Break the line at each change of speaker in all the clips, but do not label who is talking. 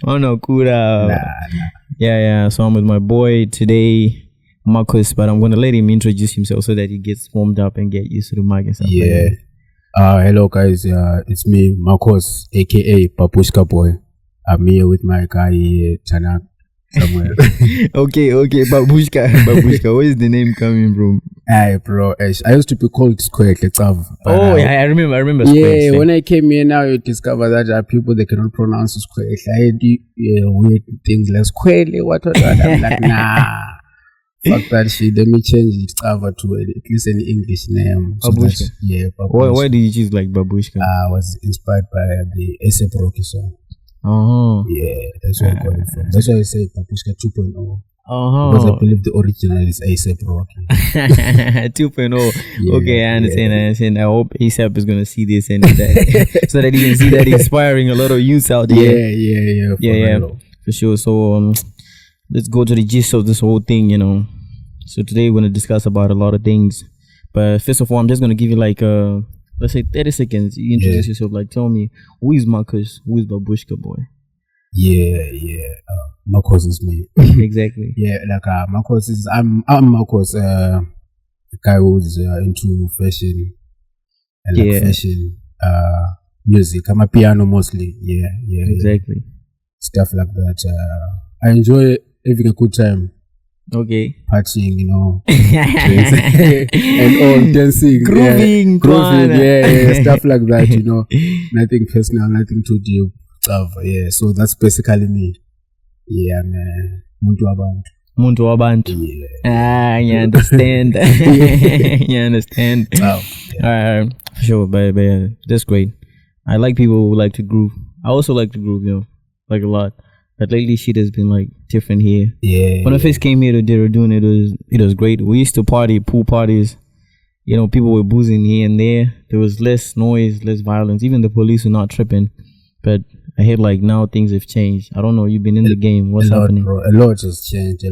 Oh no, Kura.
Nah.
Yeah. So I'm with my boy today, Marcus, but I'm gonna let him introduce himself so that he gets warmed up and get used to the mic and stuff.
Yeah. Hello guys. It's me, Marcos, aka Papushka Boy. I'm here with my guy Tanak somewhere.
Okay, Babushka. Where is the name coming from?
Hey bro, I used to be called Square.
Oh yeah, I remember.
Yeah, when I came here now, you discover that there are people they cannot pronounce Square. I do weird things like Square. What? I'm like, nah. Fuck that shit. Let me change it over to at least an English name.
Babushka.
Yeah, Babushka.
Why did you choose like Babushka?
I was inspired by the A$AP Rocky song. Yeah, that's where I got it from. That's why I say Babushka 2.0. Because I believe the original is A$AP Rocky.
2.0.
Yeah,
Okay, I understand. I hope A$AP is gonna see this and that, so that he can see that inspiring a lot of youth out there.
Yeah,
for sure. So let's go to the gist of this whole thing. So today we're gonna discuss about a lot of things. But first of all, I'm just gonna give you like let's say 30 seconds. You introduce yourself. Like, tell me who is Marcus, who is Babushka boy.
Marcos is me.
Exactly.
Yeah, like Marcos is I'm Marcos, a guy who's into fashion and like fashion, music. I'm a piano mostly. Yeah.
Exactly.
Stuff like that. I enjoy having a good time.
Okay.
Partying, and all dancing,
grooving,
stuff like that. Nothing personal, nothing too deep. Stuff, so that's basically me. Yeah, man.
Muntu wabantu.
Yeah.
You understand. You understand.
Wow.
Yeah. Sure, but that's great. I like people who like to groove. I also like to groove, like a lot. But lately shit has been like different here.
Yeah.
When I first came here, they were doing it was great. We used to party, pool parties. People were boozing here and there. There was less noise, less violence. Even the police were not tripping. But I hear like now things have changed. I don't know. You've been in the game. What's happening?
Bro. A lot has changed.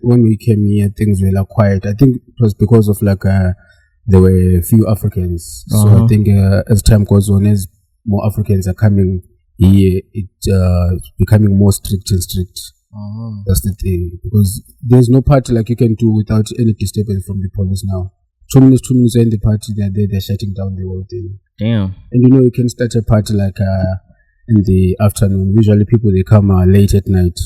When we came here, things were like quiet. I think it was because of like there were a few Africans. So I think as time goes on, as more Africans are coming here, it's becoming more strict and strict. That's the thing. Because there's no party like you can do without any disturbance from the police now. 2 minutes are in the party, they're shutting down the whole thing.
Damn.
And you can start a party like in the afternoon. Usually people they come late at night,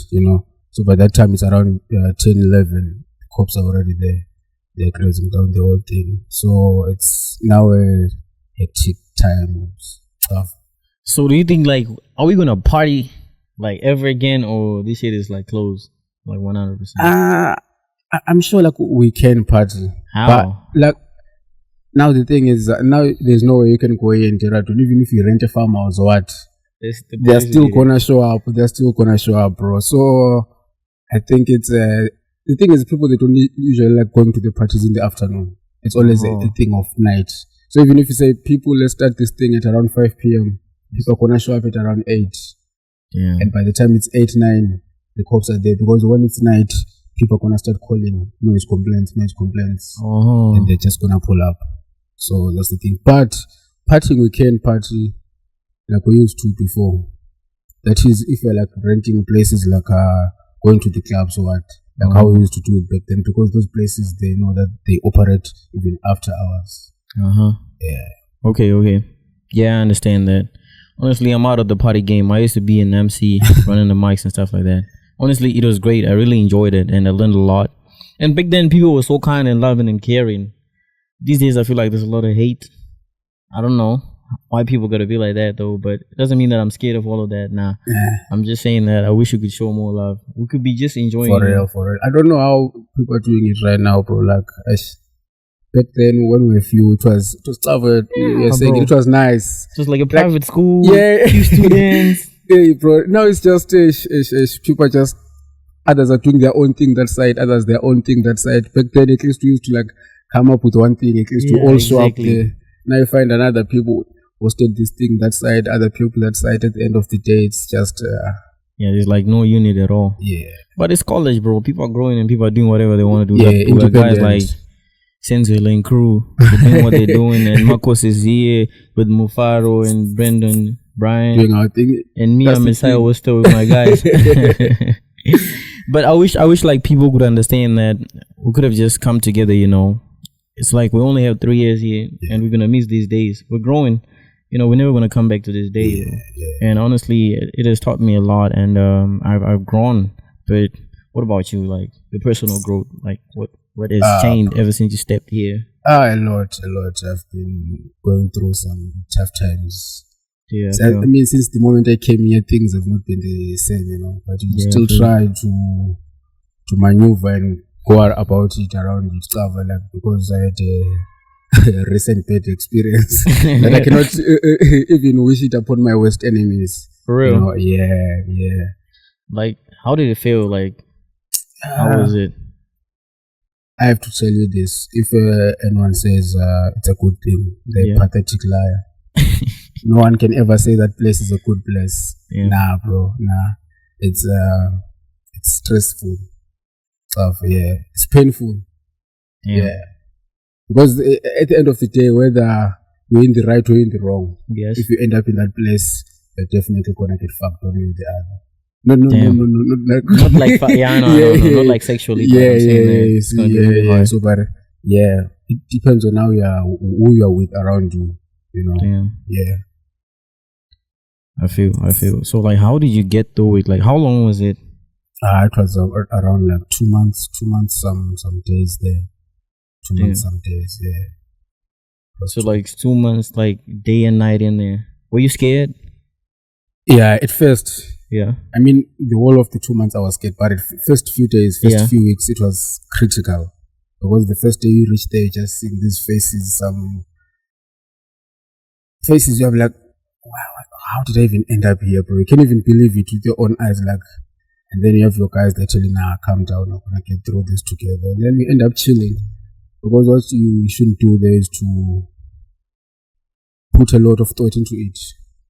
So by that time it's around 10, 11. The cops are already there. They're closing down the whole thing. So it's now a hectic time stuff.
So do you think like, are we gonna party like ever again, or this shit is like closed like 100%?
I'm sure like we can party.
How?
But like now the thing is now there's no way you can go here and Terrato, even if you rent a farmhouse or what. They're still gonna show up. Bro. So I think it's the thing is people they don't usually like going to the parties in the afternoon. It's always a thing of night. So even if you say people let's start this thing at around 5 p.m. people are gonna show up at around 8.
Yeah.
And by the time it's 8, 9, the cops are there because when it's night, people are gonna start calling noise complaints, and they're just gonna pull up. So that's the thing. But partying, we can party like we used to before. That is, if we're like renting places like going to the clubs or what, like how we used to do it back then, because those places they know that they operate even after hours. Yeah.
Okay. Yeah, I understand that. Honestly, I'm out of the party game. I used to be an MC, running the mics and stuff like that. Honestly, it was great. I really enjoyed it and I learned a lot. And back then, people were so kind and loving and caring. These days, I feel like there's a lot of hate. I don't know why people gotta be like that though, but it doesn't mean that I'm scared of all of that. Nah, I'm just saying that I wish we could show more love. We could be just enjoying
for real. I don't know how people are doing it right now, bro. Like back then when we were few, it was tough. You're saying it was nice.
Just like a private school.
Yeah,
few students.
Hey, bro. Now it's just people are just others are doing their own thing that side, others their own thing that side. Back then, at least we used to like come up with one thing, at least to all show up there. Now you find another people hosted this thing that side, other people that side. At the end of the day, it's just
there's like no unit at all.
Yeah,
but it's college, bro. People are growing and people are doing whatever they want to do.
Yeah,
independent. Guys like Senzel and crew doing what they're doing, and Marcos is here with Mufaro and Brendan. Brian,
doing our thing.
and me and Messiah was still with my guys. But I wish like people could understand that we could have just come together, you know. It's like we only have 3 years here, and we're gonna miss these days. We're growing, you know. We're never gonna come back to this day. And honestly, it has taught me a lot, and I've grown. But what about you? Like your personal growth, like what has changed ever since you stepped here?
A lot. I've been going through some tough times.
Yeah,
so, I mean, since the moment I came here, things have not been the same, you know. But you still try to maneuver and go about it around it stuff, like, because I had a recent bad experience that I cannot even wish it upon my worst enemies.
For real?
You know? Yeah.
Like, how did it feel? Like, how was it?
I have to tell you this: if anyone says it's a good thing, they're a pathetic liar. No one can ever say that place is a good place. Nah, bro. Nah. It's stressful stuff. Yeah. It's painful. Yeah. Because at the end of the day, whether you're in the right or in the wrong, if you end up in that place, you're definitely gonna get fucked on with the other. No,
not like not like sexually.
Yeah. So, but it depends on who you are with around you. You know. Yeah.
I feel. So, like, how did you get through it? Like, how long was it?
It was around like 2 months. 2 months, some days there. 2 months, some days. Yeah.
So, like 2 months, like day and night in there. Were you scared?
Yeah, at first.
Yeah.
I mean, the whole of the 2 months I was scared, but the first few days, few weeks, it was critical. Because the first day you reach there, you just see these faces, some faces you have like, wow, how did I even end up here, bro? You can't even believe it with your own eyes, like. And then you have your guys that tell you, nah, calm down, I'm gonna get through this together. And then you end up chilling. Because what you shouldn't do there is to put a lot of thought into it.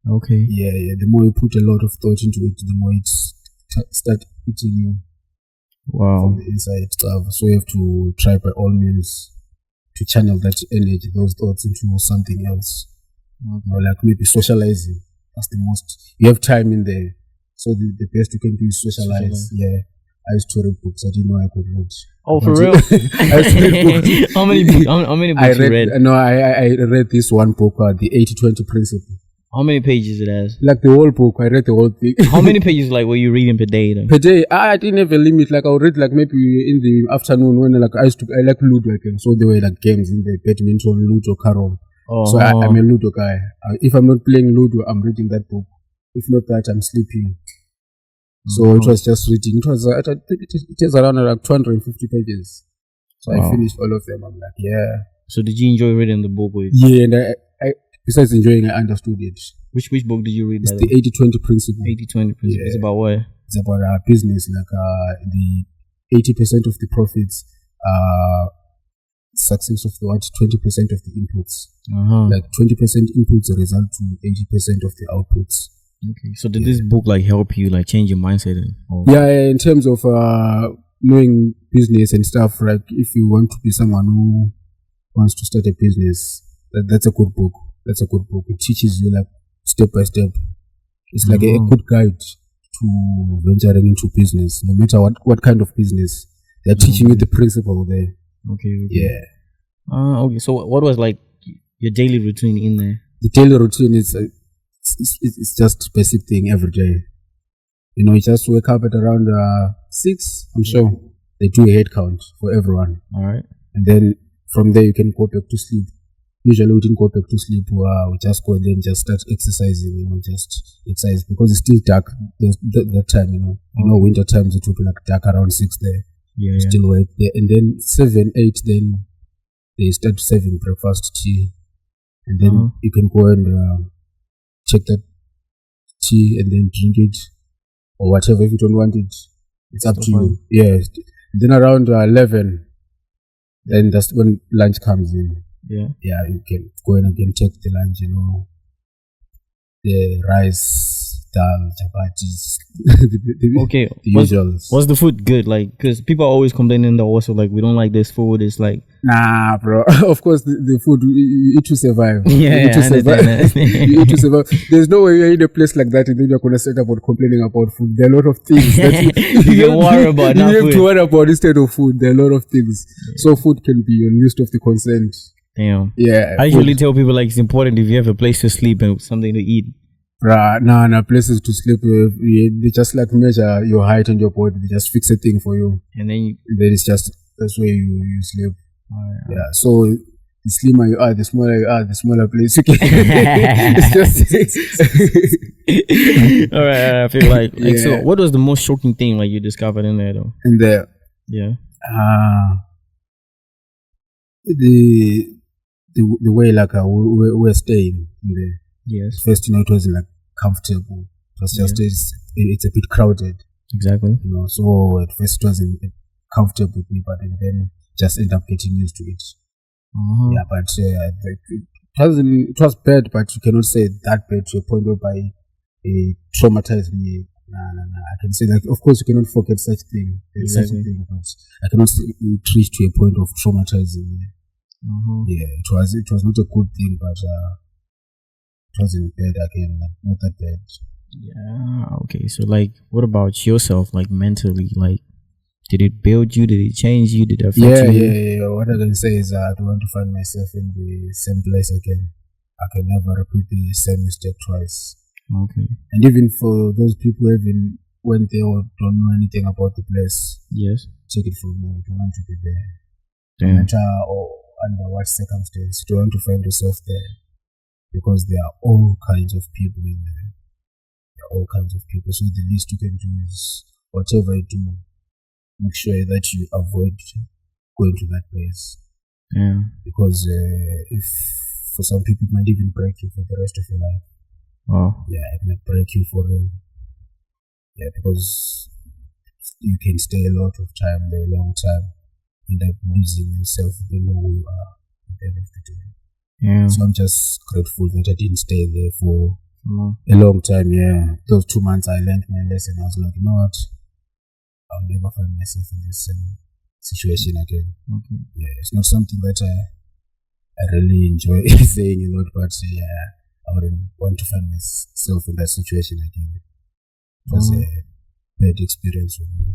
Okay.
Yeah. The more you put a lot of thought into it, the more it start eating you.
Wow.
From the inside stuff. So you have to try by all means to channel that energy, those thoughts into something else. Okay. Or like maybe socializing. That's the most. You have time in there. So the best you can do is socialize. Yeah. I used to read books. I didn't know I could read.
Oh, for real?
I used to read books.
How many books you read?
No, I read this one book, the 80-20 principle.
How many pages it has?
Like the whole book. I read the whole thing.
How many pages like were you reading per day then?
Per day? I didn't have a limit. Like I would read like maybe in the afternoon when like I like Ludo again. So there were like games in the badminton, Ludo, Carrom. Oh. So I'm a Ludo guy. If I'm not playing Ludo, I'm reading that book. If not that, I'm sleeping. So it was just reading. It was around like 250 pages. So I finished all of them. I'm like, yeah.
So did you enjoy reading the book?
Yeah, and I besides enjoying, I understood it.
Which book did you read?
It's the 80-20 principle.
80-20 principle. Yeah. It's about what?
It's about business. Like the 80% of the profits, success of the 20% of the inputs. Like 20% inputs result to 80% of the outputs.
Okay, so did this book like help you like change your mindset?
Yeah, in terms of knowing business and stuff, like if you want to be someone who wants to start a business, that's a good book. That's a good book. It teaches you like step by step. It's like a good guide to venturing into business, no matter what kind of business. They're teaching you the principle there.
Okay.
Yeah.
Okay. So what was like your daily routine in there?
The daily routine is it's just basic thing every day. You know, you just wake up at around 6. I'm sure they do a head count for everyone.
All right.
And then from there you can go back to sleep. Usually we didn't go back to sleep. We just go and then just start exercising. You know, just exercise because it's still dark that time. You know, winter times it will be like dark around 6 there.
Yeah.
Still wait there, and then 7, 8. Then they start serving breakfast, tea, and then you can go and check that tea and then drink it or whatever. If you don't want it, it's up to you. Yeah. Then around 11, then that's when lunch comes in.
Yeah,
you can go in again, take the lunch, you know, the rice, dal, chapatis.
Okay,
the usuals.
Was the food good? Like, because people are always complaining that also like we don't like this food. It's like
Nah, bro. Of course, the food you eat to survive.
Yeah,
you eat to
I
survive.
understand.
You eat to survive. There's no way you're in a place like that and then you're gonna set about complaining about food. There are a lot of things that
you don't worry about.
You
not
have
food.
to worry about instead of food. There are a lot of things. So food can be on list of the consent.
Damn.
Yeah.
I usually tell people like it's important if you have a place to sleep and something to eat.
Bruh, nah, places to sleep. They just like measure your height and your body. They just fix a thing for you.
And then
it's just that's where you sleep. Yeah. So the slimmer you are, the smaller you are, the smaller place you can. It's just
all right. I feel like so. What was the most shocking thing like you discovered in there though?
In there,
yeah.
The way like we're staying in there.
Yes.
First, it was like comfortable. It was just it's a bit crowded.
Exactly.
So at first it wasn't comfortable with me, but then just end up getting used to it. Yeah, but it was bad, but you cannot say that bad to a point whereby it traumatized me. Nah. I can say that, of course, you cannot forget such thing. Such a thing, but I cannot say it reached to a point of traumatizing me. Yeah, it was not a good thing, but it wasn't bad again, not that bad.
Yeah. Okay. So, like, what about yourself? Like, mentally, like, did it build you? Did it change you? Did it affect you?
Yeah. What I can say is I don't want to find myself in the same place again. I can never repeat the same mistake twice.
Okay.
And even for those people, even when they don't know anything about the place,
yes,
take it from me. You don't want to be there.
Damn.
No matter under what circumstance, you don't want to find yourself there. Because there are all kinds of people in there. There are all kinds of people. So the least you can do is whatever you do, make sure that you avoid going to that place.
Yeah.
Because if for some people it might even break you for the rest of your life.
Oh.
Yeah, it might break you for real. Yeah, because you can stay a lot of time there, a long time, end up losing yourself, you don't know who you are at the end of the day.
Yeah.
So I'm just grateful that I didn't stay there for a long time. Yeah, those 2 months I learned my lesson. I was like, you know what? I'll never find myself in this same situation again. Okay. Yeah, it's not something that I really enjoy saying a lot, but yeah, I wouldn't want to find myself in that situation again. It was a bad experience for me.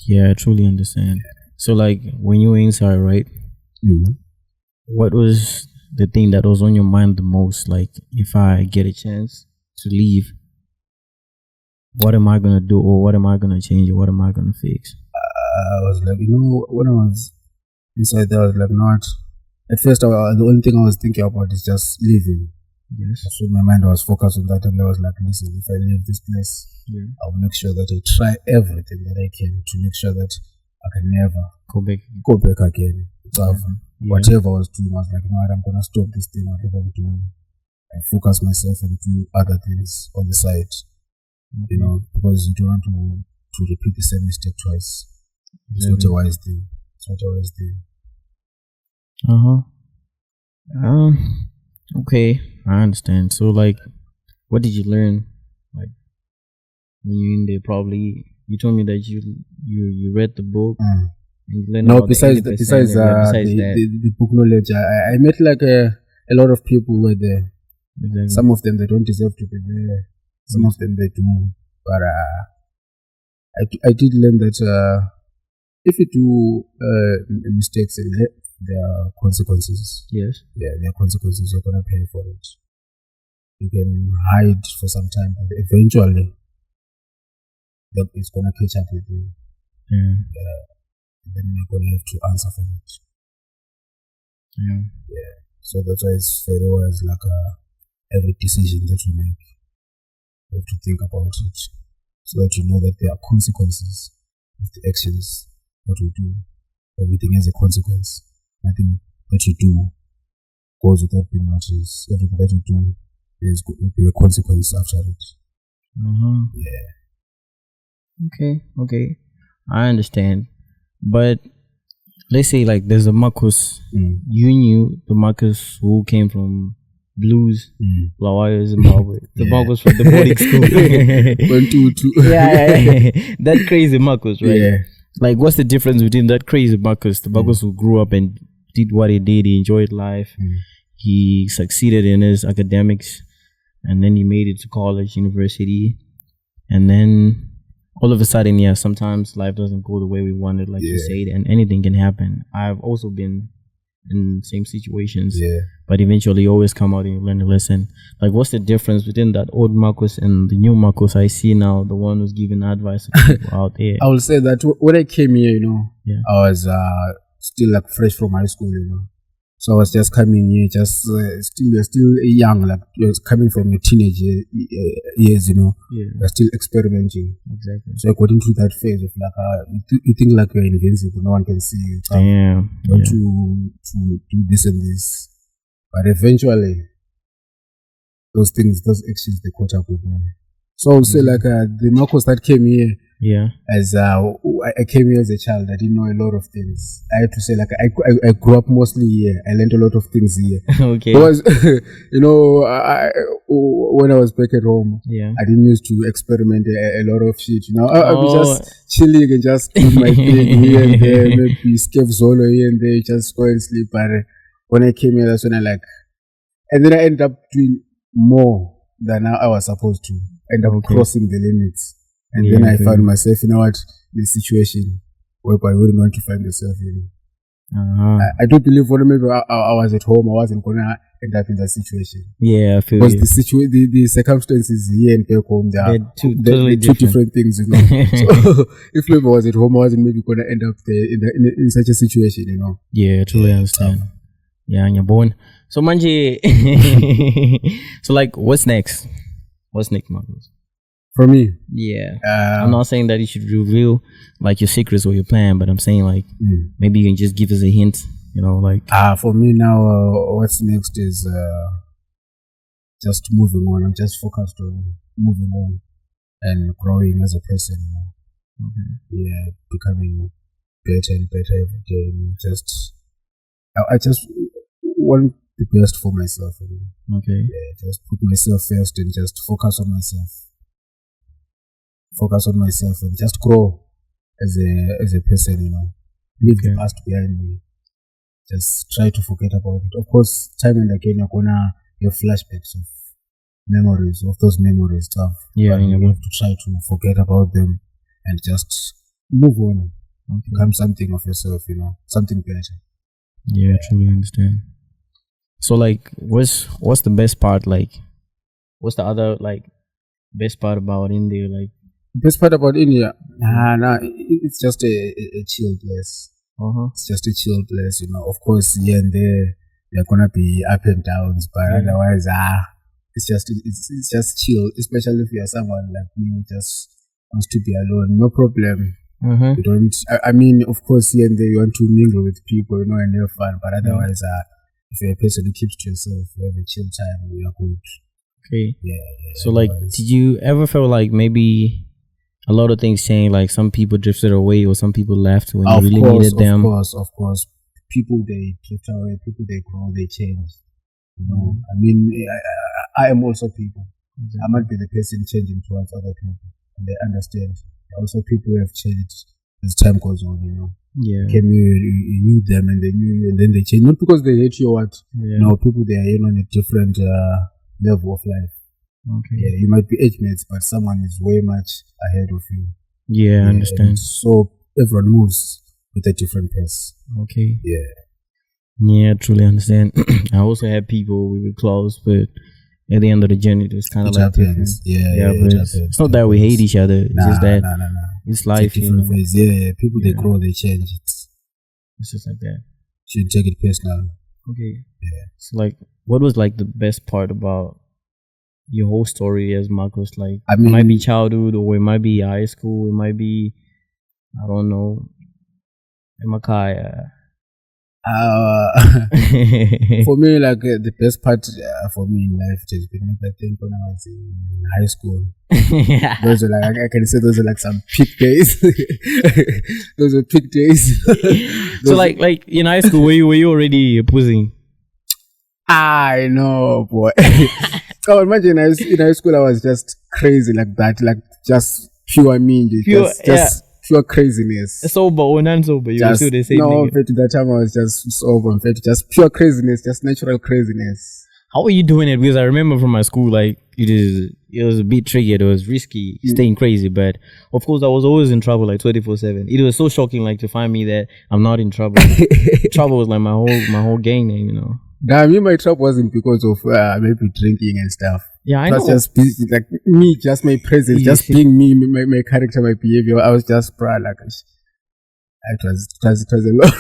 Yeah, I truly understand. Yeah. So, like, when you were inside, right? What was the thing that was on your mind the most? Like, if I get a chance to leave, what am I gonna do, or what am I gonna change, or what am I gonna fix?
I was like, when I was inside there, I was like, not. At first, the only thing I was thinking about is just leaving.
Yes.
So my mind was focused on that, and I was like, listen, if I leave this place, I'll make sure that I try everything that I can to make sure that I can never go back again. So whatever I was doing, I was like, no, I'm gonna stop this thing, whatever I'm doing, and focus myself and do other things on the side. Because you don't want to repeat the same mistake twice. It's not a wise thing.
Okay, I understand. So, like, what did you learn? Like, when you're in there, probably you told me that you read the book.
No, besides the book knowledge, I met like a lot of people who were there. Exactly. Some of them they don't deserve to be there. Some of them they do. But I did learn that if you do mistakes in it, there are consequences.
Yes.
Yeah, there are consequences. You're gonna pay for it. You can hide for some time, but eventually, it's gonna catch up with you. Yeah. Then you're gonna have to answer for it. Yeah. So that's why it's very wise. Like every decision that you make, you have to think about it, so that you know that there are consequences of the actions that you do. Everything has a consequence. Nothing that you do goes without being noticed. Everything that you do is going to be a consequence after it. Yeah.
Okay. I understand. But let's say like there's a Marcus. You knew the Marcus who came from Blues, Blawayo, Zimbabwe. The Marcus from the boarding school.
1, 2, 2.
Yeah. That crazy Marcus, right?
Yeah.
Like, what's the difference between that crazy Marcus, the Marcus who grew up and did what he did, he enjoyed life, he succeeded in his academics, and then he made it to college, university, and then all of a sudden, yeah, sometimes life doesn't go the way we wanted, like you said, and anything can happen. I've also been in same situations, but eventually you always come out and you learn a lesson. Like, what's the difference between that old Marcus and the new Marcus I see now, the one who's giving advice to people out there?
I will say that when I came here, you know, I was still like fresh from high school, you know. So I was just coming here, just still young, like you're coming from your teenage years, you know. You're still experimenting.
Exactly.
So I got into that phase of like, you think like you're invincible, no one can see you.
Damn.
To do this and this. But eventually, those actions, they caught up with me. So I would say like the Marcos that came here, as I came here as a child, I didn't know a lot of things. I have to say like I grew up mostly here. I learned a lot of things here.
Okay.
Because you know, when I was back at home, I didn't used to experiment a lot of shit. You know, I was just chilling and just do my thing here and there, maybe skip solo here and there, just go and sleep. But when I came here, that's when and then I ended up doing more than I was supposed to. End up crossing the limits. And then I found myself, you know what, in a situation where I wouldn't want to find myself in. I do believe when maybe I was at home, I wasn't going to end up in that situation.
Yeah, I feel
because the circumstances here and back home, they're totally two different things, you know. So if maybe I was at home, I wasn't maybe going to end up there in such a situation, you know.
Yeah, I totally understand. Yeah, and you're born. So Manje, so like, what's next? What's next, Marcus?
For me?
Yeah. I'm not saying that you should reveal like your secrets or your plan, but I'm saying like maybe you can just give us a hint, you know, like.
For me now, what's next is just moving on. I'm just focused on moving on and growing as a person, you know. Yeah, becoming better and better every day. You know, I just want the best for myself. You know?
Okay.
Yeah, just put myself first and just focus on myself. Focus on myself and just grow as a person, you know. Leave the past behind me. Just try to forget about it. Of course, time and again you're gonna have flashbacks of memories, of those memories stuff.
Yeah,
but you have to try to forget about them and just move on. Become something of yourself, you know, something better.
Yeah, I truly understand. So like, what's the best part? Like, what's the other like best part about India? Like,
best part about India? It's just a chill place. It's just a chill place, you know. Of course, here and there are gonna be up and downs, but otherwise, it's just chill. Especially if you're someone like me who just wants to be alone, no problem. You don't. I mean, of course, here and there you want to mingle with people, you know, and have fun. But otherwise, if you're a person who keeps to yourself, you have a chill time, you are good.
Okay. Yeah. So, like, did you ever feel like maybe a lot of things changed? Like, some people drifted away, or some people left when you really needed them.
Of course. People, they drift away. People, they grow. They change. You know? I mean, I am also people. I might be the person changing towards other people, and they understand. Also, people have changed as time goes on, you know.
Yeah.
You knew them and they knew you, and then they changed. Not because they hate you or what. Yeah. No, people, they are on a different level of life.
Okay.
Yeah, you might be age mates, but someone is way much ahead of you.
Yeah, I understand.
So everyone moves with a different pace.
Okay.
Yeah.
Yeah, I truly understand. I also had people we were close, but at the end of the journey, it was kind of like different.
Yeah,
but it's not that we hate each other. It's just that it's life, you know.
Phase. Yeah, people, they grow, they change. It's
just like that.
Shouldn't take it personal.
Okay.
Yeah.
So, like, what was like the best part about your whole story as Marcus? Like,
I mean,
it might be childhood, or it might be high school, it might be, I don't know, Emakaya.
For me, like the best part for me in life has been, I think, when I was in high school. Those are like, I can say those are like some peak days. Those are peak days.
So like in high school, were you already pushing?
I know, boy. So imagine in high school I was just crazy like that, like just pure mean, just pure craziness.
Sober or non-sober, you were still the same
No,
nigga.
in fact, that time I was just sober. In fact, just pure craziness, just natural craziness.
How are you doing it? Because I remember from my school, like, it was a bit tricky. It was risky staying crazy. But, of course, I was always in trouble, like, 24/7. It was so shocking, like, to find me that I'm not in trouble. Trouble was, like, my whole gang name, you know.
Nah, my trouble wasn't because of maybe drinking and stuff.
Yeah, I
It was
know.
just like me, just my presence, just being me, my character, my behavior. I was just proud, like it was a lot.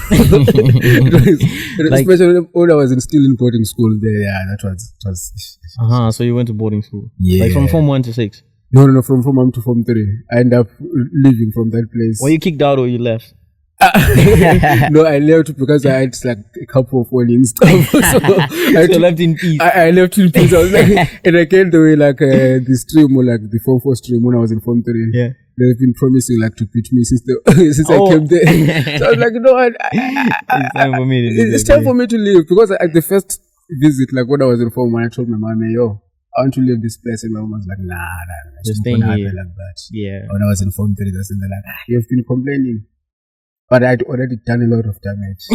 Like,
especially when I was still in boarding school there. Yeah, that was.
So you went to boarding school?
Yeah.
Like from Form 1 to 6?
No, from Form 1 to Form 3. I ended up leaving from that place.
Were you kicked out or you left?
No, I left because I had like a couple of warnings. So
You left in peace.
I left in peace. I was like, and I came the way like the stream or like the Form 4 stream when I was in Form 3.
Yeah.
They've been promising like to beat me since I came there. So I was like, no,
It's time for me to leave.
it's time for me to leave because at the first visit, like when I was in Form 1, I told my mom, yo, I want to leave this place, and my mom was like, nah,
Just
it's
staying
not
here.
happen like that.
Yeah.
When I was in Form 3, they're like, you've been complaining. But I'd already done a lot of damage.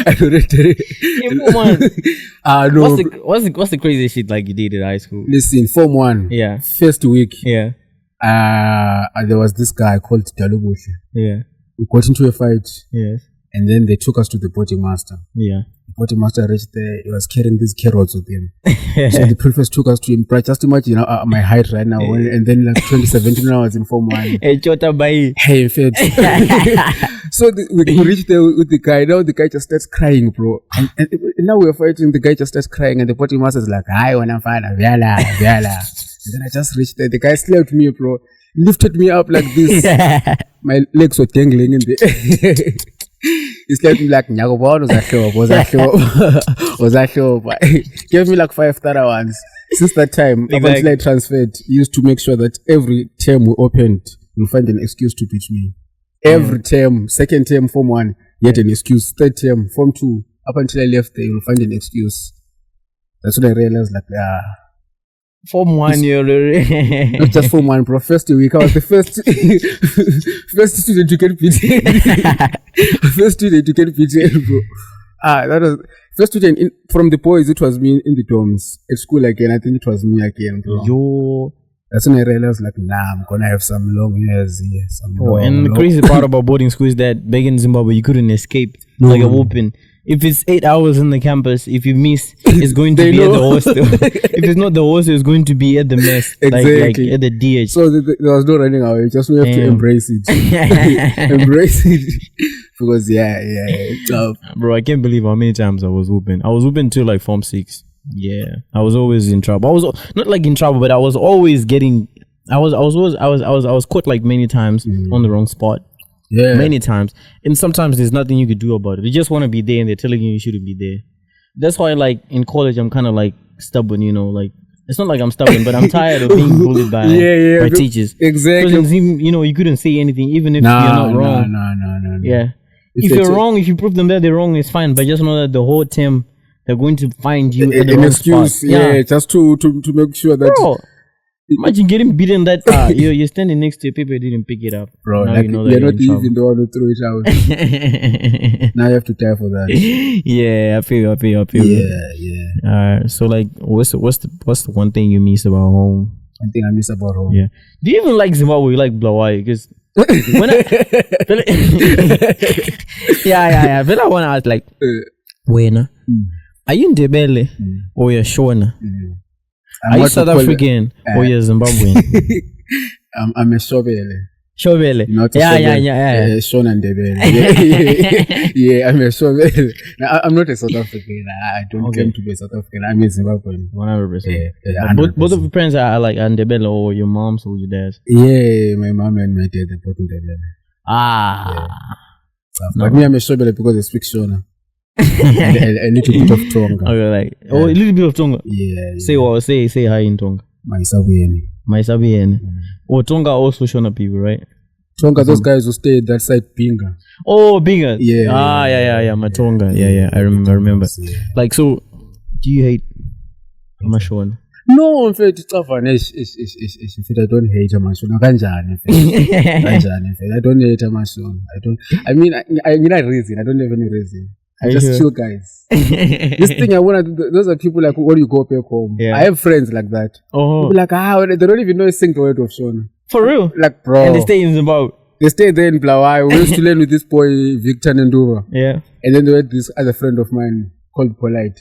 I'd already.
Form 1.
No.
What's the craziest shit like you did at high school?
Listen, Form 1.
Yeah.
First week.
Yeah.
There was this guy called Dalubushi.
Yeah.
We got into a fight.
Yes.
And then they took us to the boating master.
Yeah.
The boating master reached there. He was carrying these carrots with him. So the prefect took us to him. Just imagine my height right now. And then like 2017 when I was in Form 1.
Hey, Chota Bai.
Hey, fed. So we reached there with the guy. Now the guy just starts crying, bro. And now we're fighting. The guy just starts crying. And the boating master is like, I want to find a Viala. And then I just reached there. The guy slapped me, bro. Lifted me up like this. My legs were dangling in the he slapped me like, was I sure? Gave me like 5 thorough ones. Since that time, up until I transferred, he used to make sure that every term we opened, you'll find an excuse to beat me. Every term, second term, Form 1, he had an excuse. Third term, Form 2, up until I left there, you'll find an excuse. That's when I realized, like,
Form 1, you're
not just Form 1, bro. First week, I was the first student to get beaten. First student to get beaten, bro. That was first student from the boys. It was me in the dorms at school again. I think it was me again, bro. That's when I realized, like, I'm gonna have some long hairs here.
And the crazy part about boarding school is that back in Zimbabwe, you couldn't escape like a whooping. If it's 8 hours in the campus, if you miss, it's going to be at the hostel. If it's not the hostel, it's going to be at the mess.
Exactly.
Like at the DH.
So there was no running away. Just we have to embrace it. Embrace it. Because, it's tough.
Bro, I can't believe how many times I was whooping. I was whooping till like Form 6. Yeah. I was always in trouble. I was not like in trouble, but I was always getting... I was caught like many times on the wrong spot.
Yeah.
Many times. And sometimes there's nothing you could do about it. You just want to be there and they're telling you shouldn't be there. That's why, like, in college, I'm kind of like stubborn, you know, like, it's not like I'm stubborn, but I'm tired of being bullied by teachers.
Exactly.
Because, you know, you couldn't say anything, even if you're not wrong.
No.
Yeah. If you're wrong, if you prove them that they're wrong, it's fine. But just know that the whole term, they're going to find you at the wrong
excuse,
spot.
Yeah, just to make sure that...
Bro, imagine getting beaten that you're standing next to your paper, you didn't pick it up.
Bro,
now
like,
you know that
you're
you're
not
in trouble.
even the one who threw it out. Now you have to die for that.
Yeah, I feel.
Yeah.
So like, what's the one thing you miss about home?
One thing I miss about home.
Yeah. Do you even like Zimbabwe? You like Blawaii? Because when I But I want to ask, like, when are you Ndebele or you're Shona? Are you South African or you're Zimbabwean?
I'm a Shobele.
Shobele.
Not a
Yeah.
Shona and Ndebele. Yeah, I'm a Shobele. I'm not a South African. I don't claim to be a South African. I'm a Zimbabwean.
100%.
Yeah,
both of your parents are like Ndebele, or your mom's or your dad's?
Yeah, my mom and my dad are both Ndebele. But me, I'm a Shobele because I speak Shona. A little bit of Tonga.
Okay, a little bit of Tonga.
Yeah.
Say hi in Tonga.
Maisabieni.
Oh, Tonga also Shona people, right?
Tonga, those guys who stay at that side, Pinga.
Oh, Pinga.
Yeah.
Yeah. Matonga. Yeah. I remember.
Yeah.
Like, so, do you hate Mashona?
No, in fact, it's often I don't hate a mashon. Kanjani, I don't hate a mashon. I mean I need a reason. I don't have any reason. I just chill guys. This thing I wanna do, those are people like when you go back home. Yeah. I have friends like that. Oh. People like they don't even know a single word of Shona.
For real?
Like bro.
And they stay in Zimbabwe.
They stayed there in Blawai. We used to learn with this boy Victor Nduva.
Yeah.
And then they had this other friend of mine called Polite.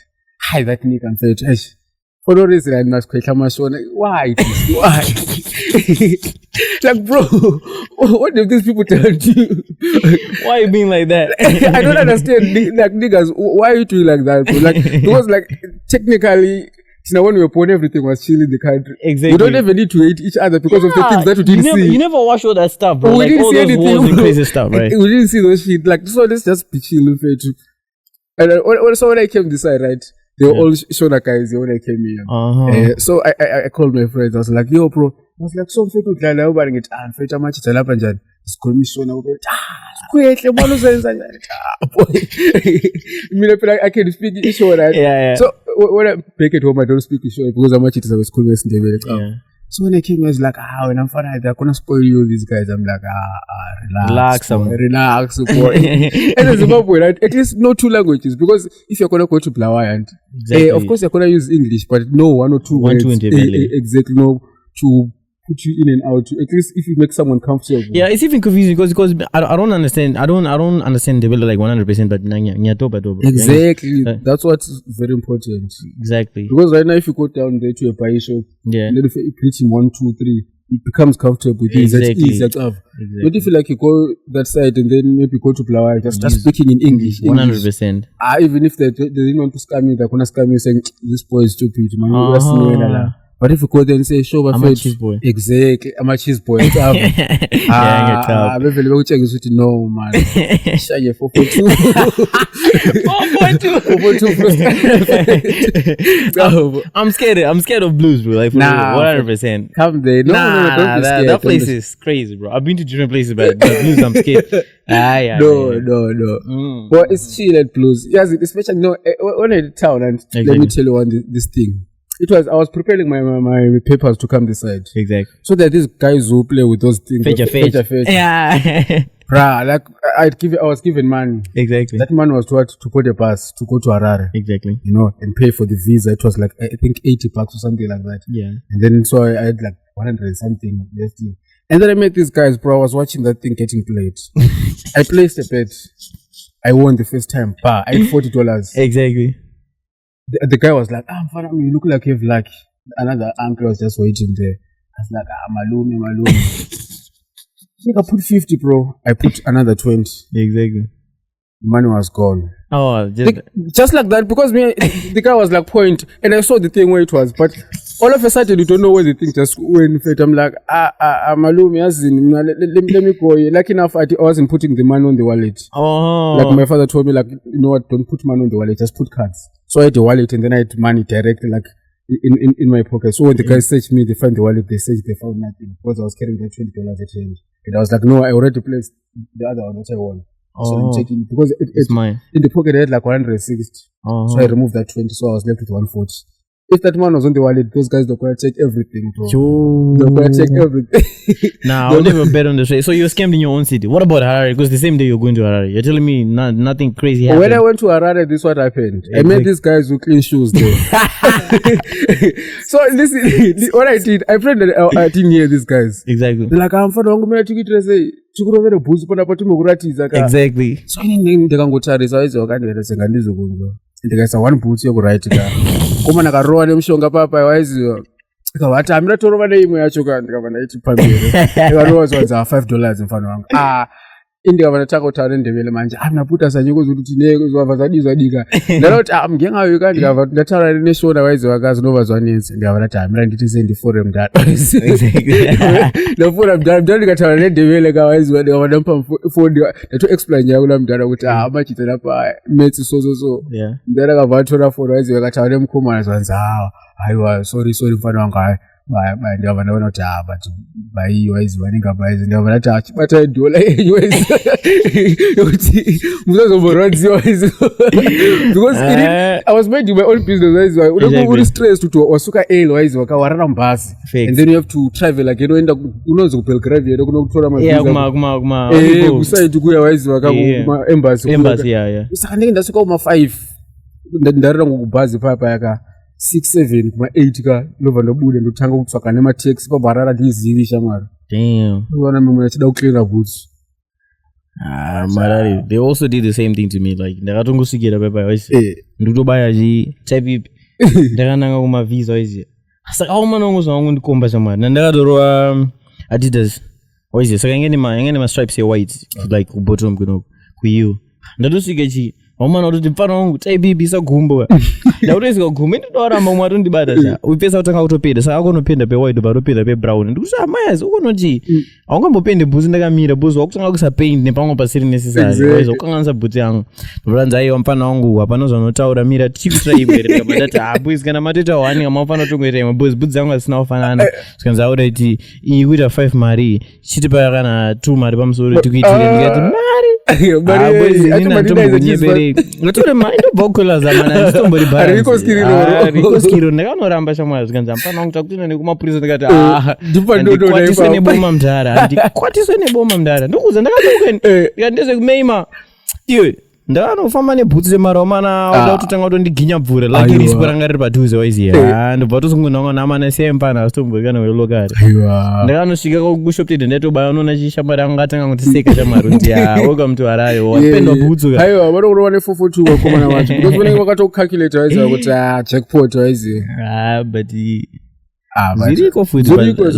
Hi, that nigga and said, for no reason I must quit my show. Why? Why? Like, bro, what if these people tell you?
Why are you being like that?
I don't understand. Like niggas, why are you doing like that? Bro? Like, because like technically, when we were born, everything was chill in the country.
Exactly.
We don't even need to hate each other because of the things that we didn't see.
You never watch all that stuff, bro.
We
like
didn't
all
see
those
anything.
wars and crazy stuff, right?
We didn't see those shit. Like, so let's just be chill in fact. And so when I came this side, right, they were all Shona guys when I came here. So I called my friends. I was like, yo, bro. I was like, so fair to tell you about it. And fair to much it's a lap and just call me Shona. Quick, I can speak Isho, right?
Yeah.
So when I back at home, I don't speak Isho because how much it is a school messenger. So when I came, I was like, when I'm fine, they're gonna spoil you, these guys. I'm like, relax, boy. And in Zimbabwe, right? At least know 2 languages because if you're gonna go to Blawai and of course you're gonna use English, but no 1 or 2 words. Exactly, no to put you in and out. At least if you make someone comfortable.
Yeah, it's even confusing because I don't understand. I don't understand the like 100%, but
exactly. That's what's very important.
Exactly.
Because right now, if you go down there to a pie shop, and then if you greet him 1, 2, 3, it becomes comfortable.
Exactly.
But if you like you go that side and then maybe go to Blawai, just start speaking in English.
100%.
Even if they didn't want to scam you, they're gonna scam you saying this boy is stupid, man. But if you go there and say, show my face. Exactly. I'm a cheese boy. It's up. I'm very no, man. Shut your 4.2.
4.2. I'm scared of blues, bro. Like, 100%.
Come there. No, don't be scared.
That place is crazy, bro. I've been to different places, but the blues, I'm scared.
No. But it's chill at blues. Yes, especially, when I did town, and let me tell you this thing. I was preparing my papers to come this side.
Exactly.
So that these guys who play with those things.
Fetch.
Yeah. Like I was given money.
Exactly.
That money was to put a bus to go to Harare.
Exactly.
And pay for the visa. It was like I think $80 or something like that.
Yeah.
And then so I had like 100 something. And then I met these guys, bro. I was watching that thing getting played. I placed a bet. I won the first time. I had $40.
Exactly.
The guy was like, you look like you have luck. Another uncle was just waiting there. I was like, malume. I put 50, bro. I put another 20.
Exactly.
Money was gone.
Oh,
just like that, because the guy was like point, and I saw the thing where it was, but all of a sudden you don't know where the thing just went. I'm like, malume, let me go. Like enough, I wasn't putting the money on the wallet.
Oh.
Like my father told me, like, you know what, don't put money on the wallet, just put cards. So I had the wallet and then I had money directly like in my pocket. So when the guys searched me, they found the wallet, they found nothing because I was carrying that $20 at change. And I was like, no, I already placed the other one, which I won. So I'm checking because it's mine. In the pocket I had like 160. So I removed that 20, so I was left with 140. If that man was on the wallet, those guys they're gonna check everything, bro. They're gonna check everything.
Nah, I'll never bet on the trade. So you're scammed in your own city. What about Harare? Because the same day you're going to Harare. You're telling me nothing crazy happened.
When I went to Harare, this is what happened. I met these guys who clean shoes there. So listen, what I did, I prayed that I didn't hear these guys.
Exactly.
They're like, I'm for the ticket to say.
Exactly.
So ndikangotarisa aizi wakandiveresenga ndizokunzwa ndikaisa 1 boots yokuraitika komana karowa nemushonga papa waiziva ikavati hamira torova neimwe yacho ndikava ndaiti pamberi ikarowa zvanza $5 mfano wangu indikava ndatanga kutaura ndebele manje naputa sanyiko zokuti nezvabva zvadizwadika ndaroti mugengayo ka ndikava ndataura neshona waiziva kazi nova zvanetsi ndikava ndati hamira nditi sendifore mudhara ndafora mudhara ndikataura nedebele kawaiziva ndikava ndamupa foni ndatoexplain yangu namudhara kuti machitana pametsi so mudhara akabva atora foni waiziva kataura nemukomana zvanzi aiwa sorry mfano wangu ndiyava kuti but baiyiwaizi vanenge baizi ndiyava kuti achibata idola yenyuwaizi yokuti musazomborwadziwa waizi because I was minding my own business waizi unenge uri stressed kuti wasuka ale waizi wakawarara mubhazi and then you have to travel again unoenda unonzi kupelgrave yero kunokutora mavisa kusaiti kuya waizi vakakumaembassy saka ndenge ndasvika kuma5 ndarira ngokubhazi papa yaka 6-7 kuma8 ka ndobva ndobuda ndotanga kutsvaka nemataxi pabharara ndizivi shamwari uona mimwe achida kucleana boots
Marari, they also did the same thing to me like ndakatongosvikira papa wese ndotobaya type ipi ndakananga kumavisa wese saka aumana ungozva wangu ndikomba shamwari nandakatorwa Adidas wese saka yange ma stripes white like bottom kuno kuiyo ndatosvika chi wamana kuti mfana wangu taibibisa gumbo ndautosvika gumbo ndinoaramba umwe atondibata sa upesa kutanga kutopenda saka akonopenda pe-white patopenda pe-brown ndikuti amayazi ukonoti aungambopende bhutsi ndakamira bhutsi wakutanga kusapaint nepamwe pasiri necessary ukanganisa bhutsi yangu ndoranza aiwa mfana wangu hapana zvanotaura mira tichikutra imwe rekamandati bhutsi kana mateta 1 amafana tongoita imwe bhutsi yangu asina kufanana zvikanzi aura kuti iyi kuita 5 mari chitipa kana 2 mari pamusoro tikuitire ndikati mari ngatore maindobhokola zamana nditombori bharikoskiro ndakanoramba shamwari zvikanzi mfana wangu takutina nekumapurisa ndikati ndikwatiswe neboma mudhara handikwatiswe neboma mudhara ndokuudza ndakatokweni ndikati ndezvekumeima iwe ndakanofamba nebhutsi remaromana wada kutotanga kutondiginya bvura lakini isipo ranga riri padhuze waiziya ndobva tosunguna namana sempana asitomborikana welokari ndakanosvika kushopted ndaitobaya unoona chishamwari anga atanga kutiseka shamwari kuti welcome to harayo wapendwa bhutsu
aiwa vanokurova ne442 vakomana vacho because vanenge vakatocalculate waiziva kuti jackpot waiziva
but zviriko futi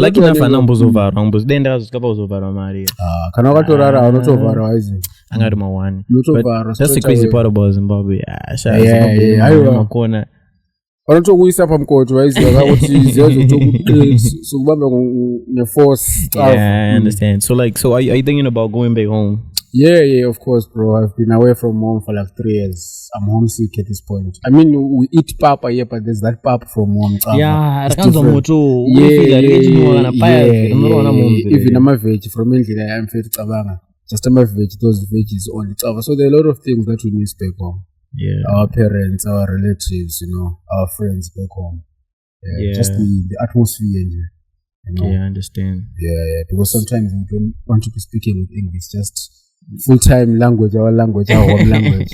like nafana mbozovharwa mbozidai ndakazosvika pauzovharwa mari
kana wakatorara unotovharwa waiziva
angari ma1 that's the crazy part about Zimbabwe makona
vanotokuisa pamukoto waiziva kuti ziyazotokubamba neforce
I understand so are you thinking about going back home?
Yeah, of course, bro. I've been away from home for like 3 years. I'm homesick at this point. I mean, we eat papa here, but there's that papa from home.
Yeah, it's different.
Even I'm a veg from India. I'm fed tabanga. Just I'm a veg. Those veggies only. So there are a lot of things that we miss back home.
Yeah,
our parents, our relatives, our friends back home. Just the atmosphere.
Yeah, I understand.
Yeah, because sometimes we don't want to be speaking with English, just full-time language, our home language.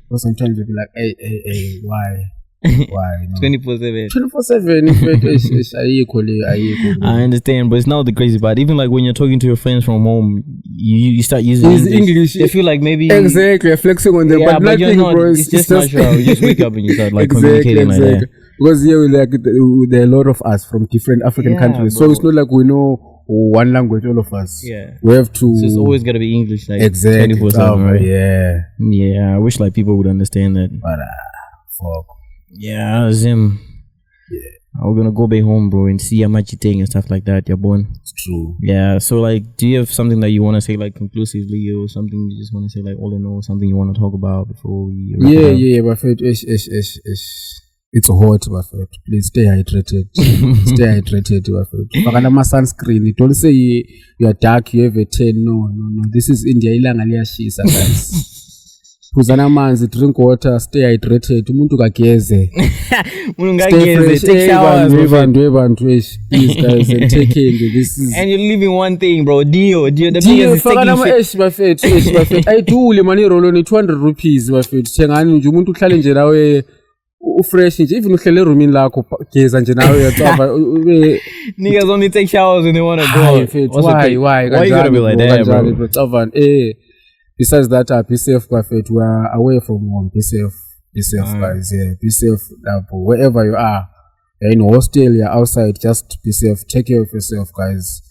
But sometimes we'll be like, hey, why?
24/7.
24/7.
I understand, but it's not the crazy part. Even like when you're talking to your friends from home, you start using English. They feel like maybe
exactly you're flexing on them, but nothing, bro.
It's just natural. You just wake up and you start like communicating like that.
Because here there are a lot of us from different African countries, bro. So it's not like we know one language, all of us.
Yeah,
we have to.
So it's always got to be English, like
exactly
24/7, right?
Yeah.
I wish like people would understand that.
But fuck.
Yeah, Zim. Yeah, we're gonna go back home, bro, and see how much you take and stuff like that. You're born.
It's true.
Yeah. So like, do you have something that you want to say like conclusively, or something you just want to say like all in all, something you want to talk about before we?
Yeah. My friend, it's hot, my friend. Please stay hydrated. Stay hydrated, my friend. Pakana sunscreen. Don't say you are dark, you have a tan. No. This is India. Ilanga liyashisa, guys. Puzana manzi, drink water, stay hydrated. Umuntu kageze.
Stay fresh. Take showers.
Please, guys, and take care. This is.
And you're leaving one thing, bro. Dio. The biggest is
taking shit. My friend. I do le money roll on 200 rupees, my friend. Chengani nje umuntu uhlale nje nawe fresh nje, even uhlele roomini lakho geza nje nawe yacaba.
Niggas only take showers when they want to go.
Why
you gotta be like that, bro?
Besides that, be safe, perfect. We are away from home. Be safe, guys. Yeah, be safe. Wherever you are, you're in a hostel, you're outside. Just be safe. Take care of yourself, guys.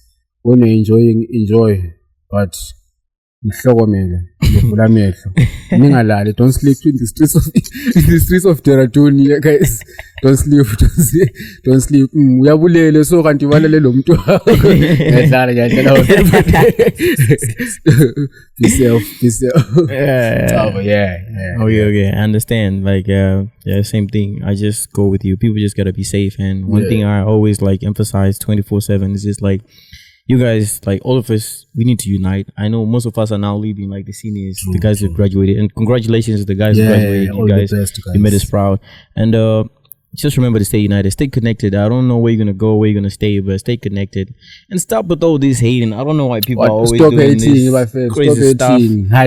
When you're enjoying, enjoy. But you vula amehlo ningalali, don't sleep in the streets of Deraduni, guys. Don't sleep. Uyabulele so kanti walele lo muntu ngiyadlala be self yeah.
Okay, I understand. Like same thing. I just go with you. People just gotta be safe, and one thing I always like emphasize 24/7 is just like, you guys, like all of us, we need to unite. I know most of us are now leaving, like the seniors, the guys who graduated, and congratulations to the guys who graduated. You guys, you made us proud. And just remember to stay united, stay connected. I don't know where you're gonna go, where you're gonna stay, but stay connected and stop with all this hating. I don't know why people are always doing this crazy stuff,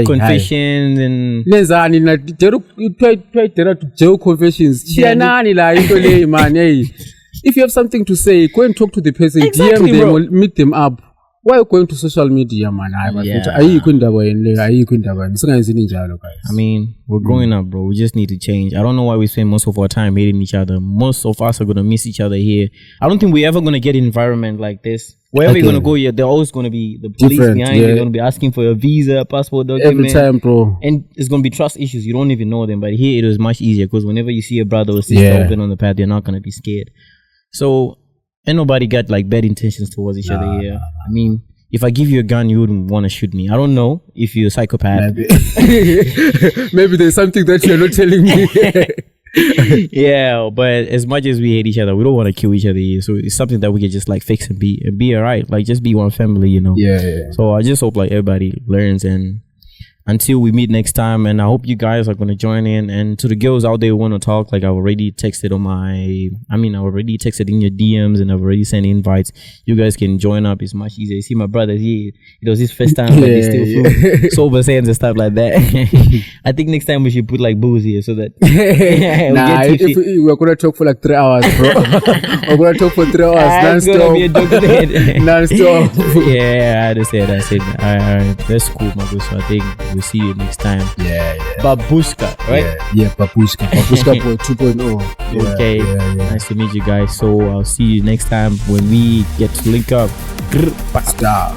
confessions and.
Confessions. If you have something to say, go and talk to the person,
Exactly,
DM them,
bro.
or meet them up. Why are you going to social media, man?
Yeah.
I
mean, we're growing up, bro. We just need to change. I don't know why we spend most of our time hating each other. Most of us are gonna miss each other here. I don't think we're ever gonna get an environment like this. Wherever you're gonna go, they're always gonna be the police behind you. They're gonna be asking for a visa, passport document.
Every time, bro.
And it's gonna be trust issues. You don't even know them. But here it was much easier because whenever you see a brother or sister open on the path, you're not gonna be scared. So, ain't nobody got like bad intentions towards each other here. I mean, if I give you a gun, you wouldn't want to shoot me. I don't know if you're a psychopath.
Maybe there's something that you're not telling me.
Yeah, but as much as we hate each other, we don't want to kill each other here. So it's something that we can just like fix and be alright. Like just be one family, you know.
Yeah.
So I just hope like everybody learns, and until we meet next time, and I hope you guys are gonna join in. And to the girls out there who want to talk, like I already texted in your DMs, and I've already sent invites. You guys can join up. It's much easier. You see my brother, it was his first time, but he's still flew sober sands and stuff like that. I think next time we should put like booze here so that
we're gonna talk for like 3 hours, bro. We're gonna talk for 3 hours non-stop. Non-stop.
Yeah, I understand. Alright, that's cool, my good. So I think we'll see you next time.
Yeah.
Babushka, right?
Yeah, Babushka 2.0.
Okay. Nice to meet you guys. So I'll see you next time when we get to link up.
Stop.